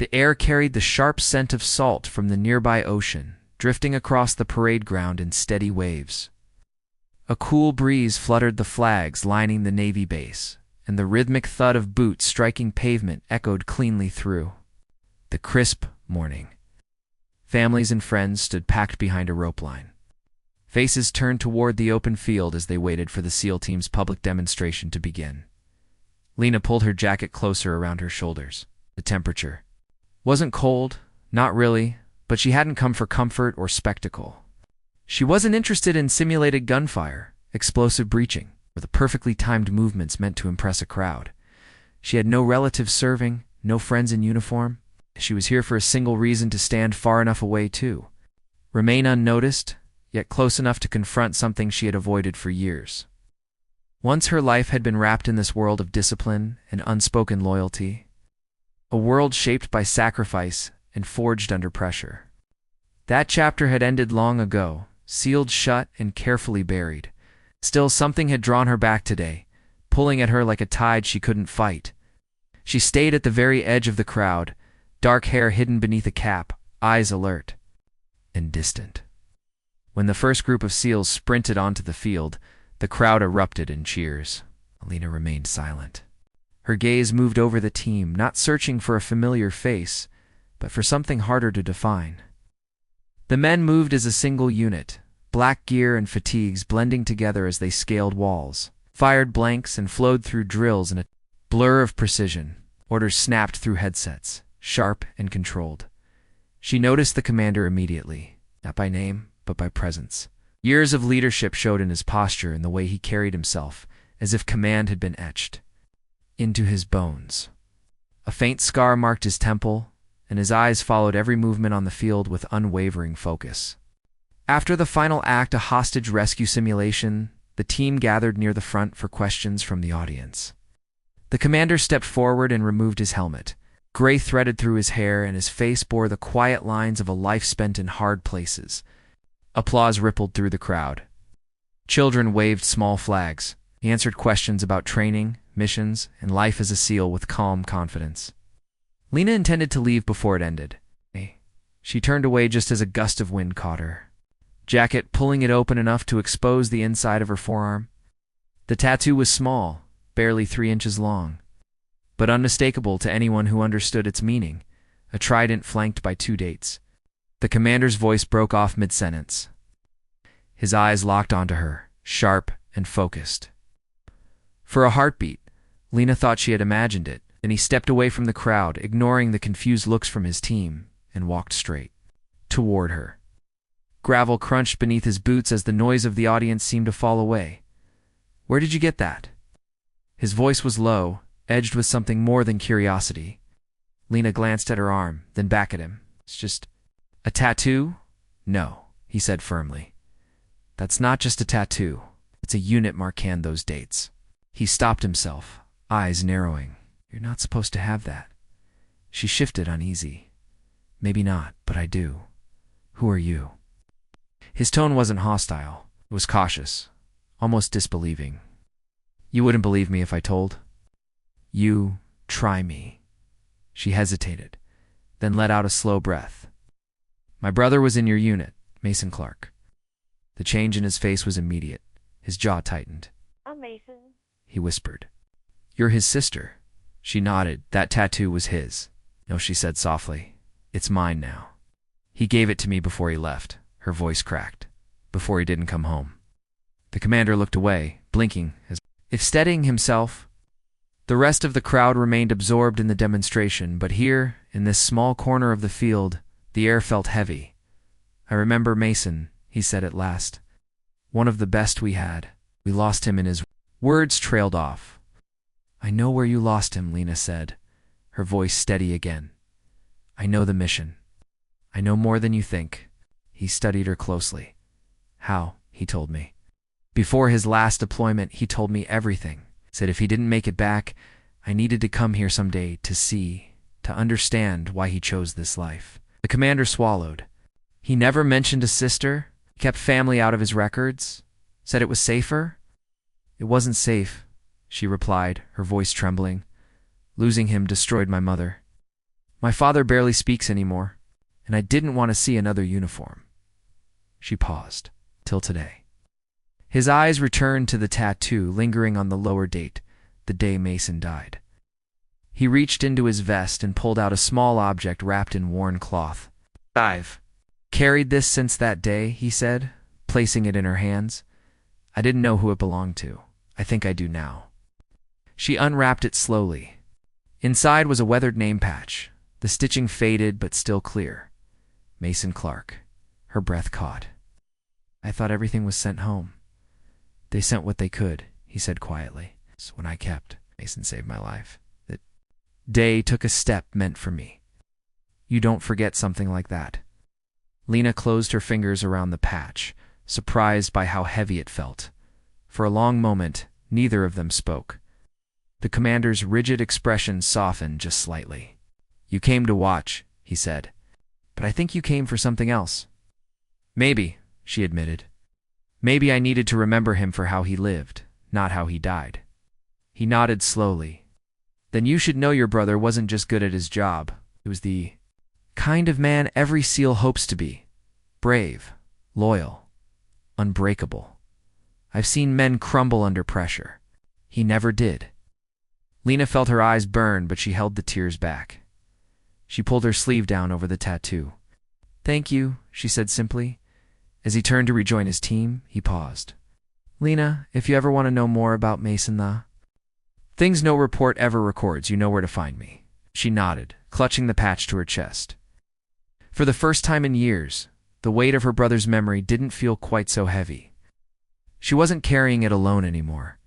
The air carried the sharp scent of salt from the nearby ocean, drifting across the parade ground in steady waves. A cool breeze fluttered the flags lining the Navy base, and the rhythmic thud of boots striking pavement echoed cleanly through the crisp morning. Families and friends stood packed behind a rope line. Faces turned toward the open field as they waited for the SEAL team's public demonstration to begin. Lena pulled her jacket closer around her shoulders. The temperature wasn't cold, not really, but she hadn't come for comfort or spectacle. She wasn't interested in simulated gunfire, explosive breaching, or the perfectly timed movements meant to impress a crowd. She had no relatives serving, no friends in uniform. She was here for a single reason: to stand far enough away to remain unnoticed, yet close enough to confront something she had avoided for years. Once her life had been wrapped in this world of discipline and unspoken loyalty, a world shaped by sacrifice and forged under pressure. That chapter had ended long ago, sealed shut and carefully buried. Still, something had drawn her back today, pulling at her like a tide she couldn't fight. She stayed at the very edge of the crowd, dark hair hidden beneath a cap, eyes alert and distant. When the first group of SEALs sprinted onto the field, the crowd erupted in cheers. Lena remained silent. Her gaze moved over the team, not searching for a familiar face, but for something harder to define. The men moved as a single unit, black gear and fatigues blending together as they scaled walls, fired blanks, and flowed through drills in a blur of precision. Orders snapped through headsets, sharp and controlled. She noticed the commander immediately, not by name, but by presence. Years of leadership showed in his posture and the way he carried himself, as if command had been etched into his bones. A faint scar marked his temple, and his eyes followed every movement on the field with unwavering focus. After the final act, a hostage rescue simulation, the team gathered near the front for questions from the audience. The commander stepped forward and removed his helmet. Gray threaded through his hair, and his face bore the quiet lines of a life spent in hard places. Applause rippled through the crowd. Children waved small flags. He answered questions about training, missions, and life as a SEAL with calm confidence. Lena intended to leave before it ended. She turned away just as a gust of wind caught her jacket, pulling it open enough to expose the inside of her forearm. The tattoo was small, barely 3 inches long, but unmistakable to anyone who understood its meaning: a trident flanked by 2 dates. The commander's voice broke off mid-sentence. His eyes locked onto her, sharp and focused. For a heartbeat, Lena thought she had imagined it. Then he stepped away from the crowd, ignoring the confused looks from his team, and walked straight toward her. Gravel crunched beneath his boots as the noise of the audience seemed to fall away. "Where did you get that?" His voice was low, edged with something more than curiosity. Lena glanced at her arm, then back at him. "It's just a tattoo?" "No," he said firmly. "That's not just a tattoo. It's a unit marking those dates." He stopped himself, eyes narrowing. "You're not supposed to have that." She shifted, uneasy. "Maybe not, but I do. Who are you?" His tone wasn't hostile. It was cautious, almost disbelieving. "You wouldn't believe me if I told?" "You try me." She hesitated, then let out a slow breath. "My brother was in your unit, Mason Clark." The change in his face was immediate. His jaw tightened. "I'm Mason," he whispered. "You're his sister." She nodded. "That tattoo was his." "No," she said softly. "It's mine now. He gave it to me before he left." Her voice cracked. "Before he didn't come home." The commander looked away, blinking, as if steadying himself. The rest of the crowd remained absorbed in the demonstration, but here, in this small corner of the field, the air felt heavy. "I remember Mason," he said at last. "One of the best we had. We lost him in his..." Words trailed off. "I know where you lost him," Lena said, her voice steady again. "I know the mission. I know more than you think." He studied her closely. "How?" he told me. "Before his last deployment, he told me everything. Said if he didn't make it back, I needed to come here someday to see, to understand why he chose this life." The commander swallowed. "He never mentioned a sister? Kept family out of his records? Said it was safer?" "It wasn't safe," she replied, her voice trembling. "Losing him destroyed my mother. My father barely speaks anymore, and I didn't want to see another uniform. She paused. Till today. His eyes returned to the tattoo lingering on the lower date, the day Mason died. He reached into his vest and pulled out a small object wrapped in worn cloth. I've carried this since that day, he said, placing it in her hands. I didn't know who it belonged to. I think I do now. She unwrapped it slowly. Inside was a weathered name patch, the stitching faded but still clear. Mason Clark. Her breath caught. I thought everything was sent home. They sent what they could, he said quietly. So when I kept, Mason saved my life. That day took a step meant for me. You don't forget something like that. Lena closed her fingers around the patch, surprised by how heavy it felt. For a long moment, neither of them spoke. The commander's rigid expression softened just slightly. You came to watch, he said. But I think you came for something else. Maybe, she admitted. Maybe I needed to remember him for how he lived, not how he died. He nodded slowly. Then you should know your brother wasn't just good at his job. He was the kind of man every SEAL hopes to be. Brave, loyal, unbreakable. I've seen men crumble under pressure. He never did. Lena felt her eyes burn, but she held the tears back. She pulled her sleeve down over the tattoo. Thank you, she said simply. As he turned to rejoin his team, he paused. Lena, if you ever want to know more about Mason the things no report ever records, you know where to find me. She nodded, clutching the patch to her chest. For the first time in years, the weight of her brother's memory didn't feel quite so heavy. She wasn't carrying it alone anymore.